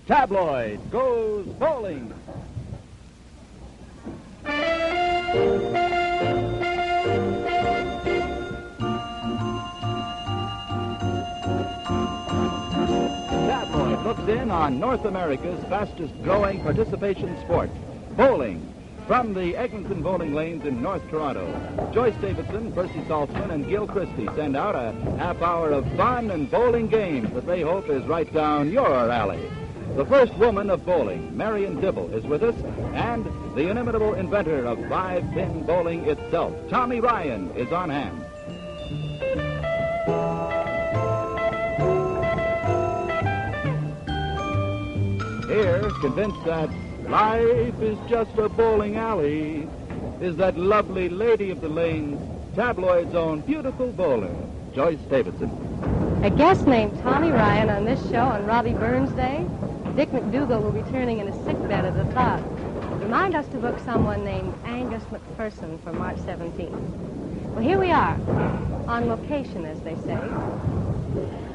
Tabloid goes bowling. Tabloid looks in on North America's fastest-growing participation sport, bowling. From the Eglinton bowling lanes in North Toronto, Joyce Davidson, Percy Saltzman, and Gil Christie send out a half hour of fun and bowling games that they hope is right down your alley. The first woman of bowling, Marion Dibble, is with us, and the inimitable inventor of five-pin bowling itself, Tommy Ryan, is on hand. Here, convinced that life is just a bowling alley, is that lovely lady of the lanes, Tabloid's own beautiful bowler, Joyce Davidson. A guest named Tommy Ryan on this show on Robbie Burns Day. Dick McDougal will be turning in a sickbed at the thought. Remind us to book someone named Angus McPherson for March 17th. Well, here we are, on location, as they say.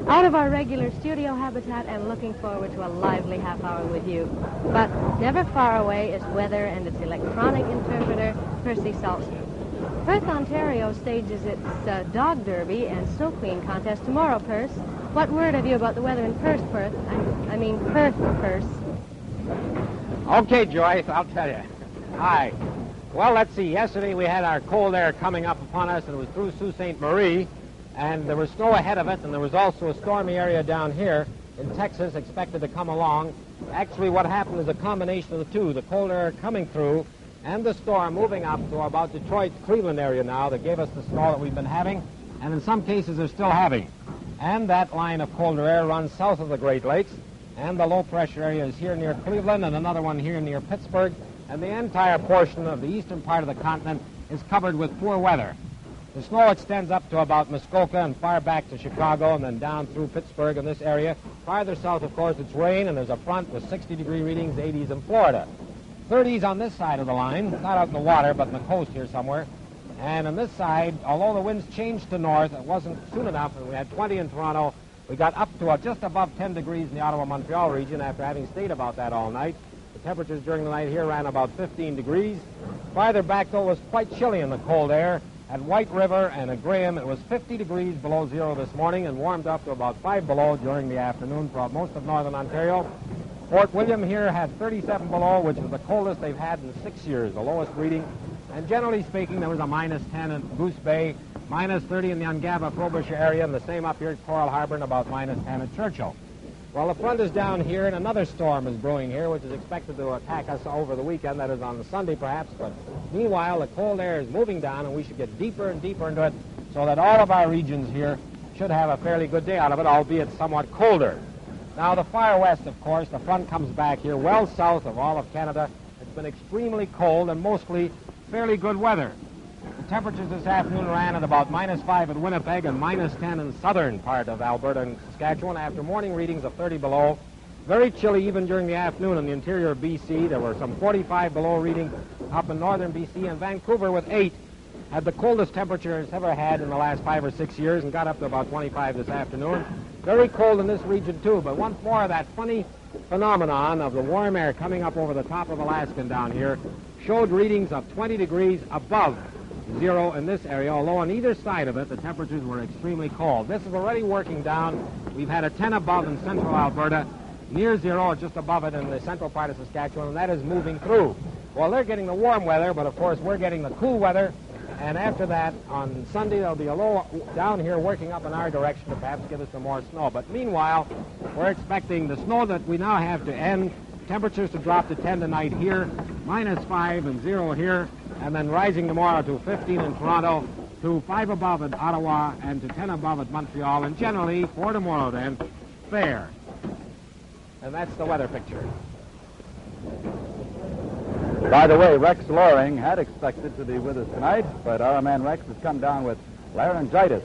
Out of our regular studio habitat and looking forward to a lively half hour with you. But never far away is weather and its electronic interpreter, Percy Saltzman. Perth, Ontario stages its dog derby and snow queen contest tomorrow, Perth. What word have you about the weather in Perth? I mean Perth. Okay, Joyce, I'll tell you. Hi. Well, let's see. Yesterday we had our cold air coming up upon us, and it was through Sault Ste. Marie. And there was snow ahead of it, and there was also a stormy area down here in Texas expected to come along. Actually, what happened is a combination of the two, the cold air coming through and the storm moving up to about Detroit, Cleveland area now that gave us the snow that we've been having, and in some cases are still having. And that line of colder air runs south of the Great Lakes, and the low-pressure area is here near Cleveland and another one here near Pittsburgh, and the entire portion of the eastern part of the continent is covered with poor weather. The snow extends up to about Muskoka and far back to Chicago and then down through Pittsburgh and this area. Farther south, of course, it's rain, and there's a front with 60-degree readings, 80s in Florida. 30s on this side of the line, not out in the water, but in the coast here somewhere. And on this side, although the winds changed to north, it wasn't soon enough, and we had 20 in Toronto. We got up to just above 10 degrees in the Ottawa-Montreal region after having stayed about that all night. The temperatures during the night here ran about 15 degrees. Farther back, though, it was quite chilly in the cold air. At White River and at Graham, it was 50 degrees below zero this morning and warmed up to about 5 below during the afternoon for most of northern Ontario. Fort William here had 37 below, which is the coldest they've had in 6 years, the lowest reading. And generally speaking, there was a minus 10 in Goose Bay, minus 30 in the Ungava-Frobisher area, and the same up here at Coral Harbor, and about minus 10 at Churchill. Well, the front is down here, and another storm is brewing here, which is expected to attack us over the weekend. That is on the Sunday, perhaps. But meanwhile, the cold air is moving down, and we should get deeper and deeper into it, so that all of our regions here should have a fairly good day out of it, albeit somewhat colder. Now, the far west, of course, the front comes back here well south of all of Canada. It's been extremely cold and mostly fairly good weather. The temperatures this afternoon ran at about minus 5 at Winnipeg and minus 10 in the southern part of Alberta and Saskatchewan after morning readings of 30 below. Very chilly even during the afternoon in the interior of B.C. There were some 45 below readings up in northern B.C. and Vancouver with 8 had the coldest temperature it's ever had in the last 5 or 6 years and got up to about 25 this afternoon. Very cold in this region too, but once more that funny phenomenon of the warm air coming up over the top of Alaska down here showed readings of 20 degrees above zero in this area, although on either side of it the temperatures were extremely cold. This is already working down. We've had a 10 above in central Alberta, near zero or just above it in the central part of Saskatchewan, and that is moving through. Well, they're getting the warm weather, but of course we're getting the cool weather, and after that on Sunday there'll be a low down here working up in our direction to perhaps give us some more snow. But meanwhile, we're expecting the snow that we now have to end, temperatures to drop to 10 tonight here, minus 5 and 0 here, and then rising tomorrow to 15 in Toronto, to 5 above at Ottawa, and to 10 above at Montreal, and generally, for tomorrow then, fair. And that's the weather picture. By the way, Rex Loring had expected to be with us tonight, but our man Rex has come down with laryngitis.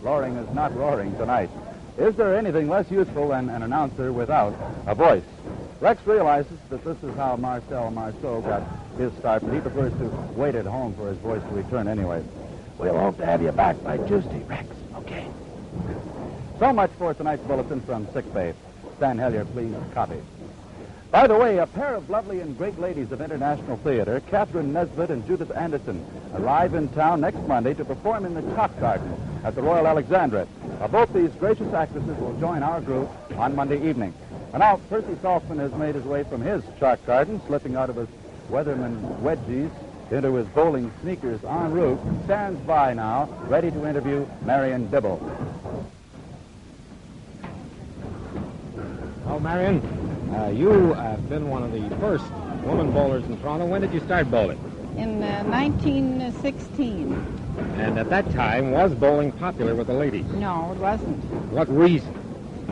Loring is not roaring tonight. Is there anything less useful than an announcer without a voice? Rex realizes that this is how Marcel Marceau got his start, but he prefers to wait at home for his voice to return anyway. We'll hope to have you back by Tuesday, Rex. Okay. So much for tonight's bulletin from Sick Bay. Stan Hellier, please copy. By the way, a pair of lovely and great ladies of International Theater, Catherine Nesbitt and Judith Anderson, arrive in town next Monday to perform in the Chalk Garden at the Royal Alexandra. Both these gracious actresses will join our group on Monday evening. And now, Percy Saltzman has made his way from his Chalk Garden, slipping out of his Weatherman wedgies into his bowling sneakers en route, stands by now, ready to interview Marion Dibble. Oh, Marion, you have been one of the first woman bowlers in Toronto. When did you start bowling? In 1916. And at that time, was bowling popular with the ladies? No, it wasn't. What reason?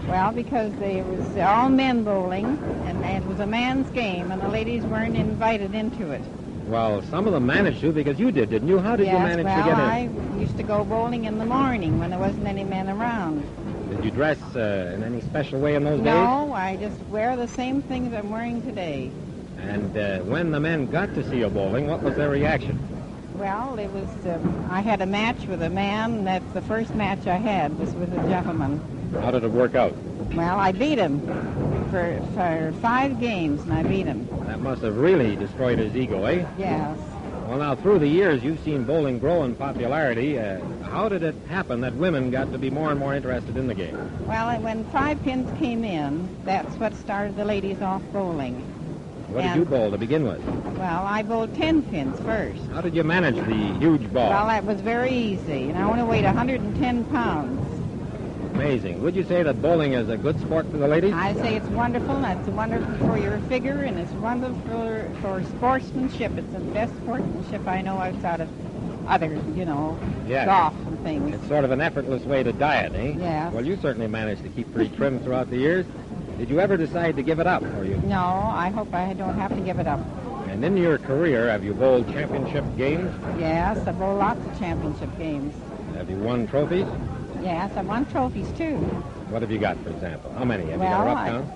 Well, because it was all men bowling, and it was a man's game, and the ladies weren't invited into it. Well, some of them managed to, because you did, didn't you? How did you manage to get in? I used to go bowling in the morning when there wasn't any men around. Did you dress in any special way in those days? No, I just wear the same things I'm wearing today. And when the men got to see you bowling, what was their reaction? Well, it was, I had a match with a man. That's the first match I had was with a gentleman. How did it work out? Well, I beat him for 5 games, and I beat him. That must have really destroyed his ego, eh? Yes. Well, now, through the years, you've seen bowling grow in popularity. How did it happen that women got to be more and more interested in the game? Well, when 5 pins came in, that's what started the ladies off bowling. What did you bowl to begin with? Well, I bowled 10 pins first. How did you manage the huge ball? Well, that was very easy, and I only weighed 110 pounds. Amazing. Would you say that bowling is a good sport for the ladies? I say it's wonderful, and it's wonderful for your figure, and it's wonderful for sportsmanship. It's the best sportsmanship I know outside of other, golf and things. It's sort of an effortless way to diet, eh? Yeah. Well, you certainly managed to keep pretty trim throughout the years. Did you ever decide to give it up, or you? No, I hope I don't have to give it up. And in your career, have you bowled championship games? Yes, I've bowled lots of championship games. Have you won trophies? Yes, I've won trophies, too. What have you got, for example? How many? Have you got a rough count?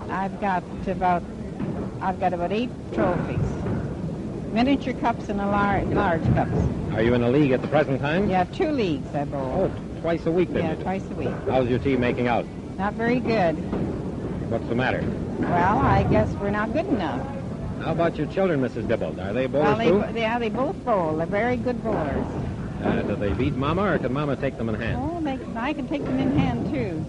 I've got about 8 trophies. Miniature cups and large cups. Are you in a league at the present time? Yeah, 2 leagues I bowl. Oh, twice a week then? Yeah, twice a week. How's your team making out? Not very good. What's the matter? Well, I guess we're not good enough. How about your children, Mrs. Dibble? Are they bowlers too? Yeah, they both bowl. They're very good bowlers. Do they beat Mama, or can Mama take them in hand? Oh, I can take them in hand, too.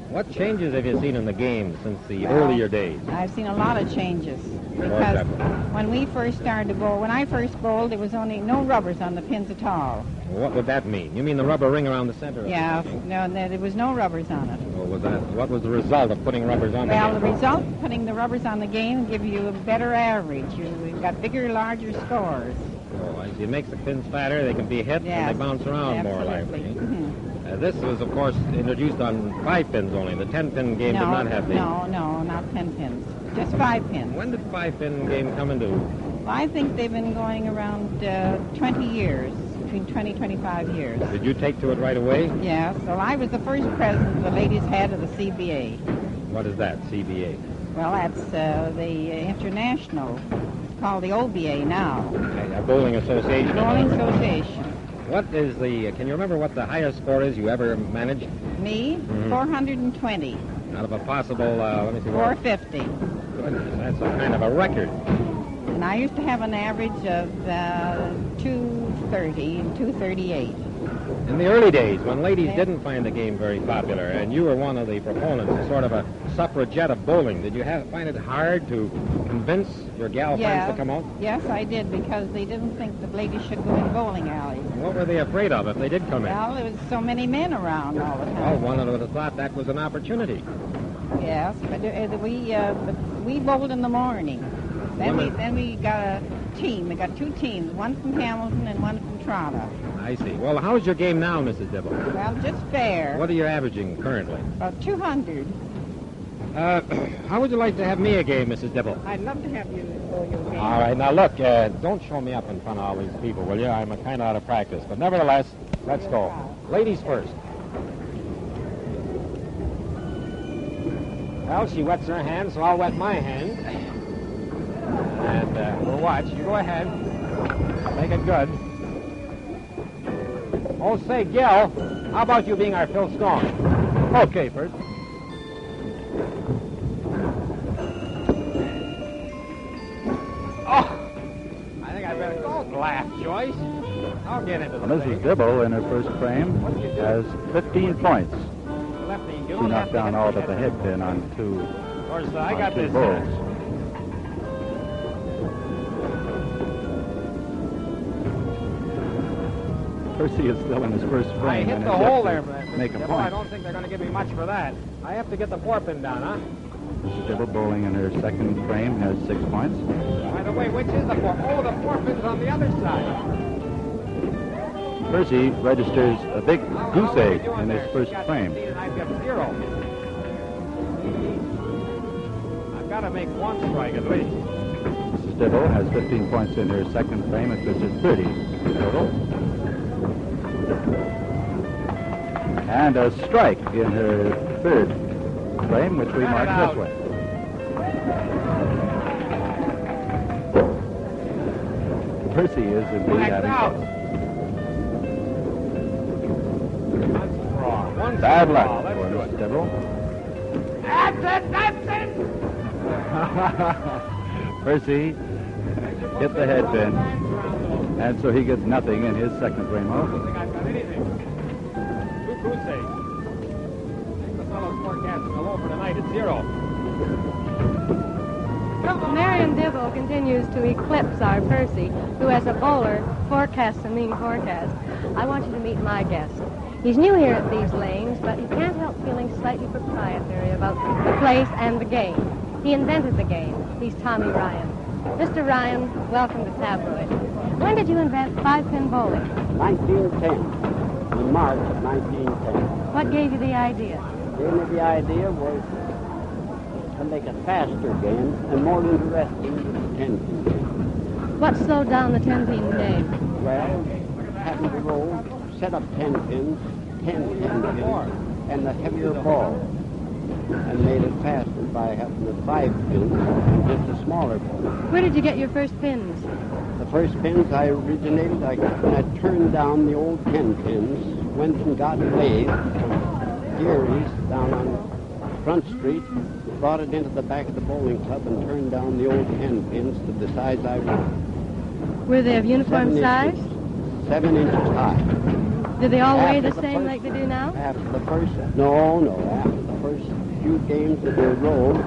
What changes have you seen in the game since the earlier days? I've seen a lot of changes. Because when we first started to bowl, when I first bowled, there was only no rubbers on the pins at all. What would that mean? You mean the rubber ring around the center? Yeah, no, there was no rubbers on it. Well, what was the result of putting rubbers on the game? Well, the result of putting the rubbers on the game give you a better average. You've got bigger, larger scores. Oh, I see. It makes the pins fatter, they can be hit, and they bounce around more lively. Mm-hmm. This was, of course, introduced on 5 pins only. The 10-pin game did not have these. No, not 10 pins. Just 5 pins. When did 5-pin game come into? Well, I think they've been going around 20 years, between 20 and 25 years. Did you take to it right away? Yes. Well, I was the first president the ladies had of the CBA. What is that, CBA? Well, that's the international. It's called the OBA now. A bowling association. Bowling association. What is can you remember what the highest score is you ever managed? Me? Mm-hmm. 420. Out of a possible, let me see. 450. Goodness, that's a kind of a record. And I used to have an average of 230 and 238. In the early days, when ladies didn't find the game very popular, and you were one of the proponents, sort of a suffragette of bowling, did you find it hard to convince your gal friends to come out? Yes, I did, because they didn't think the ladies should go in bowling alleys. What were they afraid of if they did come in? Well, there was so many men around all the time. Oh, one would have thought that was an opportunity. Yes, but we bowled in the morning. Then we got a team. We got 2 teams, one from Hamilton and one from Toronto. I see. Well, how's your game now, Mrs. Dibble? Well, just fair. What are you averaging currently? About 200. How would you like to have me a game, Mrs. Dibble? I'd love to have you bowl your game. All right. Now, look, don't show me up in front of all these people, will you? I'm kind of out of practice. But nevertheless, let's go. Ladies first. Well, she wets her hand, so I'll wet my hand. And we'll watch. You go ahead. Make it good. Oh, say, Gil, how about you being our Phil Stone? Okay, Bert. Don't laugh, Joyce. I'll get into the Mrs. Dibble in her first frame has 15 points. Lefty, you She don't have knocked to down hit all the but the head head pin on two, Of course, I on got two this. bowls. Percy is still in his first I frame hit and the has yet hole to there, make a Dibble. I point. don't think they're going to give me much for that. I have to get the 4-pin down, huh? Mrs. Dibble bowling in her second frame has 6 points. By the way, which is the 4? Oh, the 4-pin's on the other side. Percy registers a big How goose are we egg doing in his there? first She's got frame. 15 and I've got 0. I've got to make 1 strike at least. Mrs. Dibble has 15 points in her second frame, and this is 30 total. And a strike in her third frame, which we Cut it mark out. this way. Percy is indeed Blacked having out. trouble. That's a draw. 1 Bad draw. luck Let's for do Mrs. it. Dibble. That's it. Percy hit the head pin, and so he gets nothing in his second frame I off. don't think I've got anything. 2 goose eggs. The fellow's forecasting a low for tonight at 0. Marion Dibble continues to eclipse our Percy, who as a bowler forecasts a mean forecast. I want you to meet my guest. He's new here at these lanes, but he can't help feeling slightly proprietary about the place and the game. He invented the game. He's Tommy Ryan. Mr. Ryan, welcome to Tabloid. When did you invent 5-pin bowling? 1910, in March of 1910. What gave you the idea? Gave me the idea was to make a faster game and more interesting than the 10-pin game. What slowed down the 10-pin game? Well, having to roll, set up 10 pins, 10 pins, and the heavier ball, and made it faster by having the 5 pins and just a smaller ball. Where did you get your first pins? The first pins I originated, when I turned down the old 10 pins, went and got a lathe from Gary's down on Front Street, brought it into the back of the bowling club and turned down the old 10 pins to the size I wanted. Were they of uniform 7 size? inches, 7 inches high. Do they all weigh After the the same first- like they do now? After the first, no, after the first few games that were rolled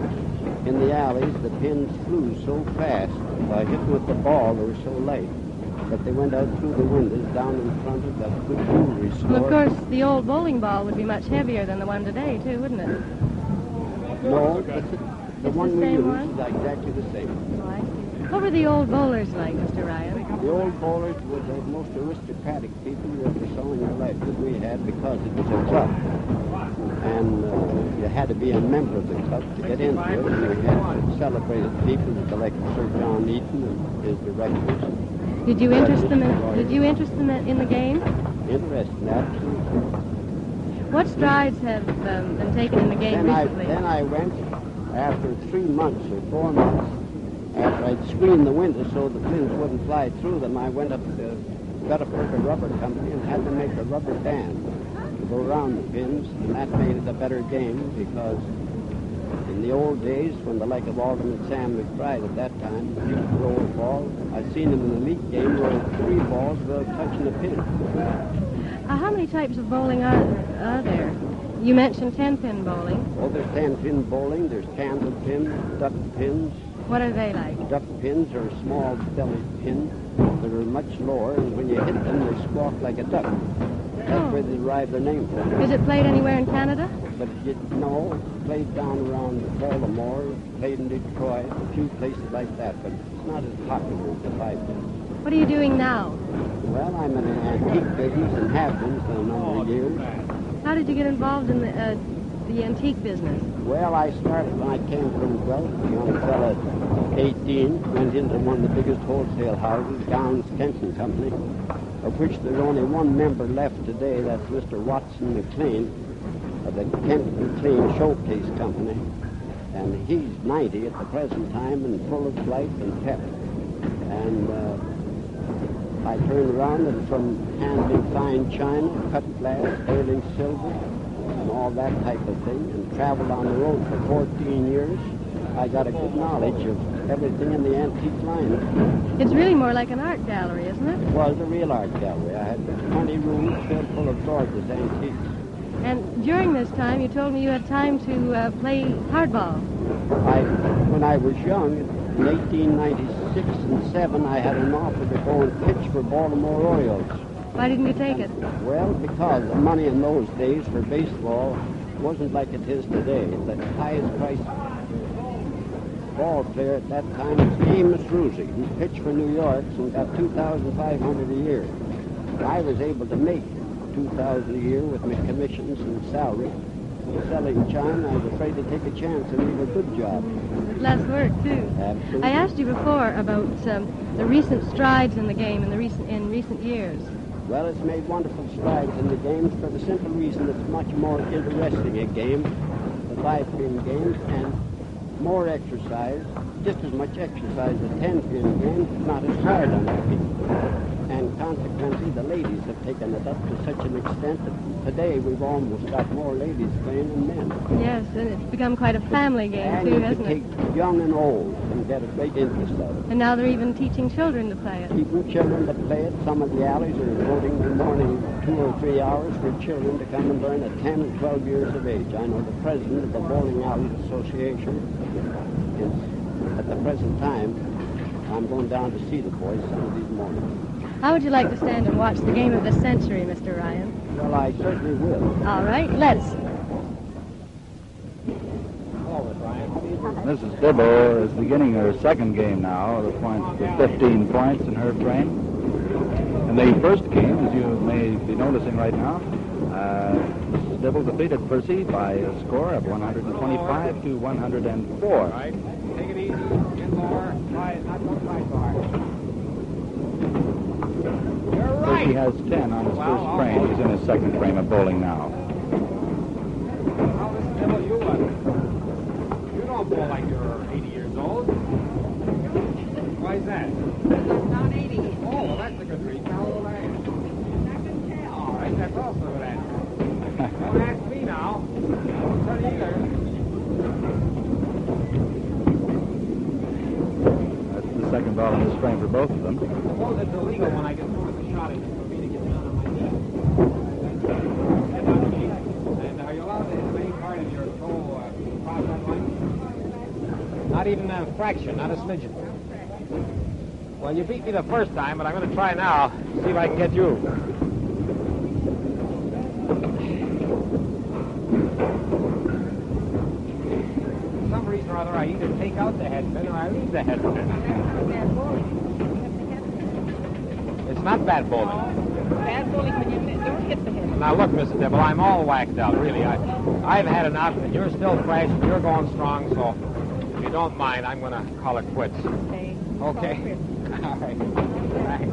in the alleys, the pins flew so fast by hitting with the ball, they were so light that they went out through the windows down in front of that good jewelry store. Well, of course, the old bowling ball would be much heavier than the one today, too, wouldn't it? No, the It's one the we same use one? is exactly the same. Oh, I see. What were the old bowlers like, Mr. Ryan? The old bowlers were the most aristocratic people you ever saw in your life that we had because it was a club. And you had to be a member of the club to get into it. And we had celebrated people like Sir John Eaton and his directors. Did you interest them in the game? Interesting, absolutely. What strides have been taken in the game recently? Then I went, after 3 months or 4 months, after I'd screened the windows so the pins wouldn't fly through them, I went up to Gutterford Rubber Company and had to make a rubber band to go around the pins, and that made it a better game because in the old days, when the like of Alderman Sam McBride at that time used to roll a ball, I seen him in the league game roll 3 balls without touching a pin. How many types of bowling are there? You mentioned 10-pin bowling. Oh, there's 10-pin bowling, there's candle pins, duck pins. What are they like? Duck pins are small belly pins that are much lower, and when you hit them, they squawk like a duck. That's where they derive their name from. Is it played anywhere in Canada? But no, it's played down around Baltimore, played in Detroit, a few places like that, but it's not as popular as the 5-pin. What are you doing now? Well, I'm in an antique business and have been for a number of years. How did you get involved in the antique business? Well, I started when I came from Guelph, a young fella, 18, went into one of the biggest wholesale houses, Gowns Kenton Company, of which there's only one member left today. That's Mr. Watson McLean of the Kenton McLean Showcase Company. And he's 90 at the present time and full of life and pep. And I turned around and from handling fine china, cut glass, sterling silver, and all that type of thing, and traveled on the road for 14 years, I got a good knowledge of everything in the antique line. It's really more like an art gallery, isn't it? It was a real art gallery. I had 20 rooms filled full of gorgeous antiques. And during this time, you told me you had time to play hardball. When I was young, in 1896 and 7, I had an offer to go and pitch for Baltimore Orioles. Why didn't you take it? Well, because the money in those days for baseball wasn't like it is today. The highest priced ball player at that time was Amos Rusi, who pitched for New York and got $2,500 a year. I was able to make $2,000 a year with my commissions and salary. Selling china, I was afraid to take a chance and leave a good job. Less work, too. Absolutely. I asked you before about the recent strides in the game in recent years. Well, it's made wonderful strides in the games for the simple reason it's much more interesting a game, the 5-pin games, and more exercise, just as much exercise as a 10-pin game, not as hard on the feet. And consequently, the ladies have taken it up to such an extent that today we've almost got more ladies playing than men. Yes, and it's become quite a family game, and too, you hasn't can take young and old and get a great interest out of it. And now they're even teaching children to play it. Teaching children to play it. Some of the alleys are devoting the morning 2 or 3 hours for children to come and learn at 10 and 12 years of age. I know the president of the Bowling Alley Association is, at the present time, I'm going down to see the boys some of these mornings. How would you like to stand and watch the game of the century, Mr. Ryan? Well, I certainly will. All right, let's. Mrs. Dibble is beginning her second game now. The points with 15 points in her frame. In the first game, as you may be noticing right now, Mrs. Dibble defeated Percy by a score of 125 to 104. All right, take it easy, get lower, try it, not go try so hard. Percy has 10 on his first frame. He's in his second frame of bowling now. Well, Mr. Dibble, you don't bowl like you're 80 years old. Why is that? I'm not 80. Oh, well, that's a good reason. How old I am? I can tell. All right, that's also a good answer. Don't ask me now. Don't tell you either. That's the second ball in this frame for both of them. Suppose it's illegal when I get through with the shot, it's for me to get down on my knees. Get on your knees. And are you allowed to hit any part of your toe cross that line? Not even a fraction, not a smidgen. Well, you beat me the first time, but I'm going to try now. See if I can get you. For some reason or other, I either take out the head pin or I leave the head pin. It's not bad bowling. Bad bowling when you don't hit the head. Now look, Mr. Dibble, I'm all whacked out, really. I've had enough, and you're still fresh, and you're going strong, so if you don't mind, I'm going to call it quits. Okay. Okay. All right. Thanks.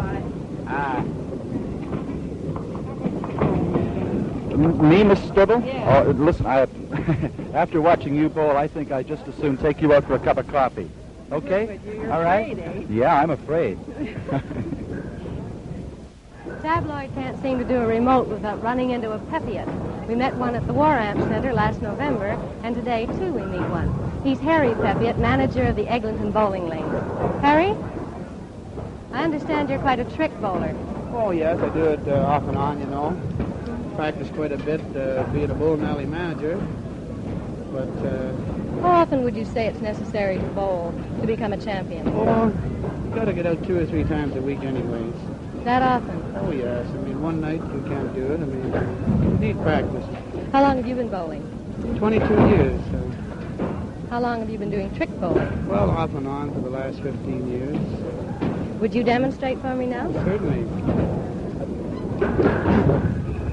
Me, Mrs. Dibble? Yeah. Oh, listen, after watching you bowl, I think I'd just as soon take you out for a cup of coffee. Okay? You're All right? afraid, eh? Yeah, I'm afraid. Tabloid can't seem to do a remote without running into a Pepiot. We met one at the War Amp Center last November, and today, too, we meet one. He's Harry Pepiot, manager of the Eglinton Bowling Lanes. Harry? I understand you're quite a trick bowler. Oh, yes, I do it off and on, you know. Practice quite a bit being a bowling alley manager. But, How often would you say it's necessary to bowl to become a champion? you got to get out 2 or 3 times a week anyways. That often? Oh, yes. I mean, one night you can't do it. I mean, you need practice. How long have you been bowling? 22 years. How long have you been doing trick bowling? Well, off and on for the last 15 years. Would you demonstrate for me now? Certainly.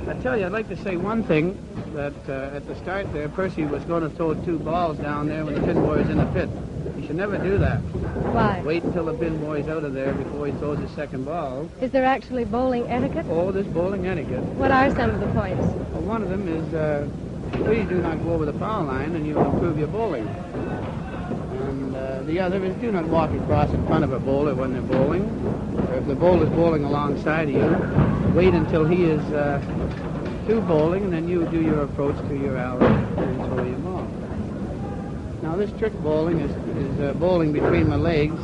I tell you, I'd like to say one thing, that at the start there, Percy was going to throw 2 balls down there when the pin boy was in the pit. You should never do that. Why? Wait until the pin boy's out of there before he throws his second ball. Is there actually bowling etiquette? Oh, there's bowling etiquette. What are some of the points? Well, one of them is, please do not go over the foul line and you'll improve your bowling. And the other is do not walk across in front of a bowler when they're bowling. Or if the bowler's bowling alongside of you, wait until he is through bowling and then you do your approach to your alley and throw your ball. Now, Now, this trick bowling is bowling between my legs,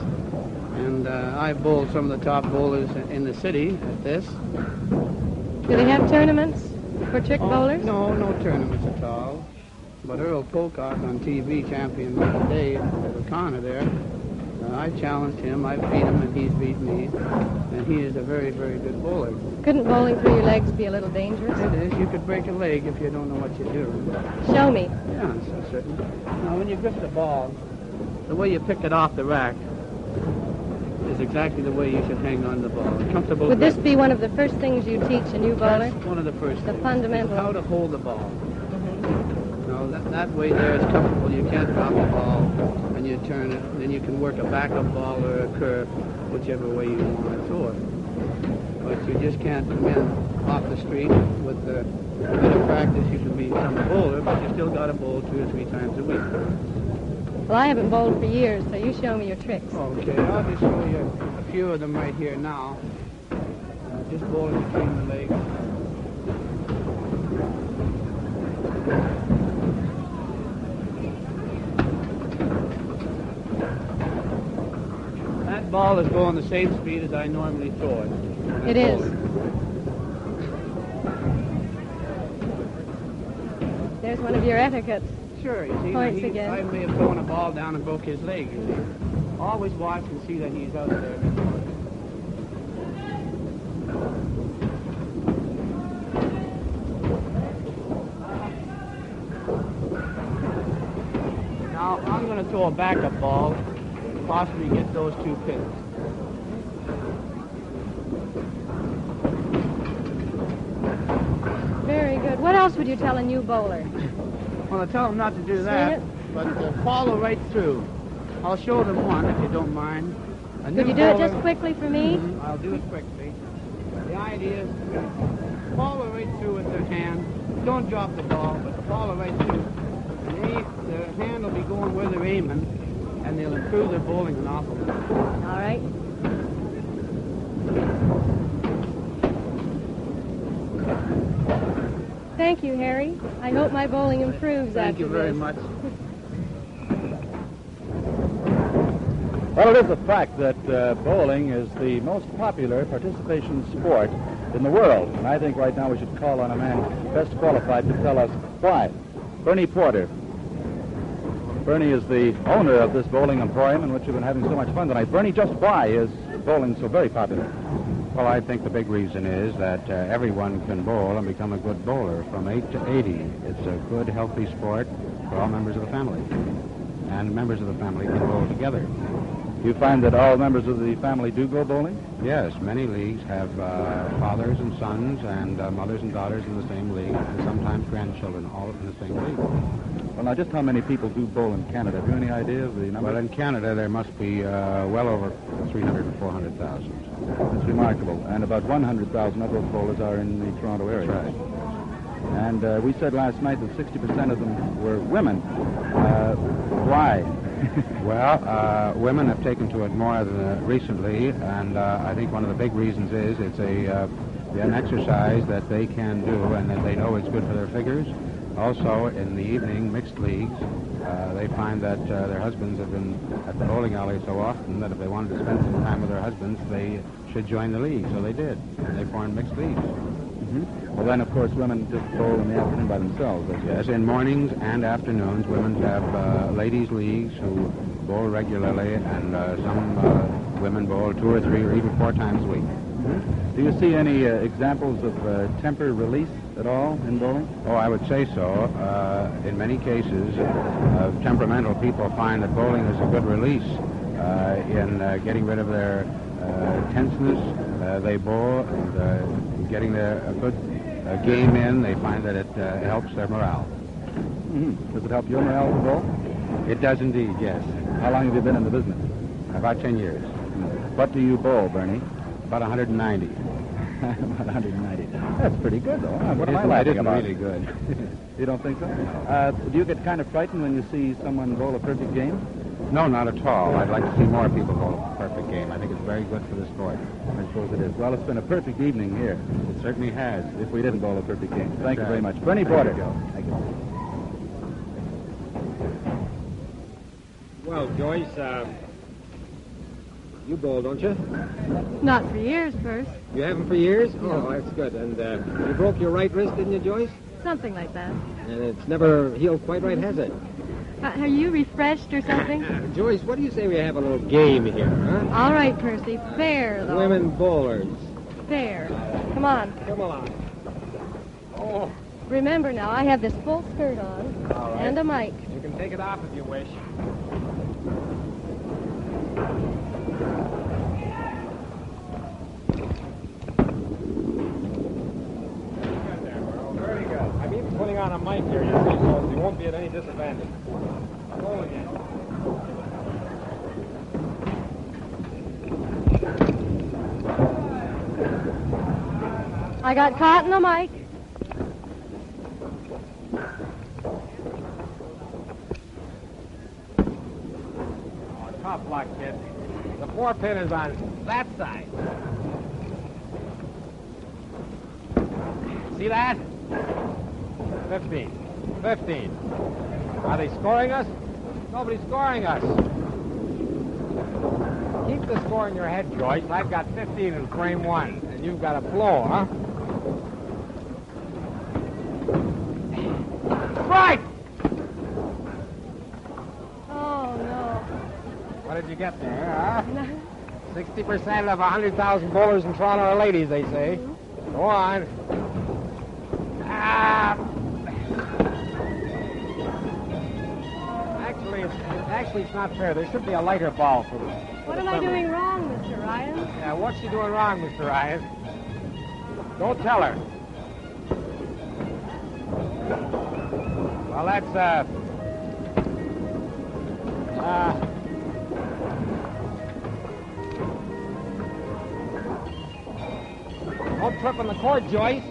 and I bowl some of the top bowlers in the city at this. Do they have tournaments for trick bowlers? No tournaments at all. But Earl Pocock on TV championed me today at the corner there. I challenged him, I beat him, and he's beat me. And he is a very, very good bowler. Couldn't bowling through your legs be a little dangerous? It is. You could break a leg if you don't know what you're doing. Show me. Yeah, certainly. Now, when you grip the ball, the way you pick it off the rack is exactly the way you should hang on the ball. A comfortable Would grip. this be one of the first things you teach a new bowler? That's one of the first The things. fundamental. How to hold the ball. Now, that way there is comfortable. You can't drop the ball, and you turn it. Then you can work a backup ball or a curve, whichever way you want to throw it. But you just can't come in off the street with a bit of practice. You can be some bowler, but you still got to bowl 2 or 3 times a week. Well, I haven't bowled for years, so you show me your tricks. Okay, I'll just show you a few of them right here now. Just bowling between the legs. That ball is going the same speed as I normally throw it. It is. There's one of your etiquettes. Sure, you see, Points again. I may have thrown a ball down and broke his leg, you see. Always watch and see that he's out there. Now, I'm going to throw a backup ball, possibly get those 2 pins. Very good. What else would you tell a new bowler? Well, I tell them not to do that, but follow right through. I'll show them one, if you don't mind. Could you do it just quickly for me? I'll do it quickly. The idea is to follow right through with their hand. Don't drop the ball, but follow right through. And their hand will be going where they're aiming, and they'll improve their bowling an awful lot. All right. Thank you, Harry. I hope my bowling improves Thank after you very this. much. Well, it is a fact that bowling is the most popular participation sport in the world. And I think right now we should call on a man best qualified to tell us why. Bernie Porter. Bernie is the owner of this bowling emporium in which we've been having so much fun tonight. Bernie, just why is bowling so very popular? Well, I think the big reason is that everyone can bowl and become a good bowler from 8 to 80. It's a good, healthy sport for all members of the family. And members of the family can bowl together. Do you find that all members of the family do go bowling? Yes, many leagues have fathers and sons and mothers and daughters in the same league, and sometimes grandchildren all in the same league. Well, now, just how many people do bowl in Canada? Have you any idea of the number? Well, in Canada, there must be well over 300 and 400,000. That's remarkable. And about 100,000 of those bowlers are in the Toronto area. That's right. And we said last night that 60% of them were women. Why? Well, women have taken to it more than recently, and I think one of the big reasons is it's an exercise that they can do and that they know is good for their figures. Also, in the evening, mixed leagues, they find that their husbands have been at the bowling alley so often that if they wanted to spend some time with their husbands, they should join the league. So they did, and they formed mixed leagues. Mm-hmm. Well, then, of course, women just bowl in the afternoon by themselves. Yes, in mornings and afternoons, women have ladies' leagues who bowl regularly, and some women bowl 2 or 3 or even 4 times a week. Mm-hmm. Do you see any examples of temper release at all in bowling? Oh, I would say so. In many cases, temperamental people find that bowling is a good release in getting rid of their tenseness. They bowl, and getting a good game in, they find that it helps their morale. Mm-hmm. Does it help your morale to bowl? It does indeed, yes. How long have you been in the business? About 10 years. What do you bowl, Bernie? About 190. About 190. That's pretty good, though. What am I laughing about? Really good. You don't think so? Do you get kind of frightened when you see someone bowl a perfect game? No, not at all. I'd like to see more people bowl a perfect game. I think it's very good for the sport. I suppose it is. Well, it's been a perfect evening here. It certainly has. If we didn't bowl a perfect game. Thank you right. very much. Bernie Porter. There you go. Thank you. Well, Joyce, you bowl, don't you? Not for years, Percy. You haven't for years? Oh, that's good. And you broke your right wrist, didn't you, Joyce? Something like that. And it's never healed quite right, has it? Are you refreshed or something? Joyce, what do you say we have a little game here, huh? All right, Percy. Fair, though. Women bowlers. Fair. Come on. Come along. Oh. Remember now, I have this full skirt on. All right. And a mic. You can take it off if you wish. Very good. I'm even putting on a mic here, you see, so you won't be at any disadvantage. Roll again. I got caught in the mic. Oh, tough luck, kid. The 4-pin is on that side. See that? 15. 15. Are they scoring us? Nobody's scoring us. Keep the score in your head, Joyce. I've got 15 in frame 1, and you've got a blow, huh? Strike! Oh, no. What did you get there, huh? 60% of 100,000 bowlers in Toronto are ladies, they say. Mm-hmm. Go on. Actually, it's not fair. There should be a lighter ball for this. What am I doing wrong, Mr. Ryan? Yeah, what's she doing wrong, Mr. Ryan? Don't tell her. Well, that's, don't trip on the cord, Joyce.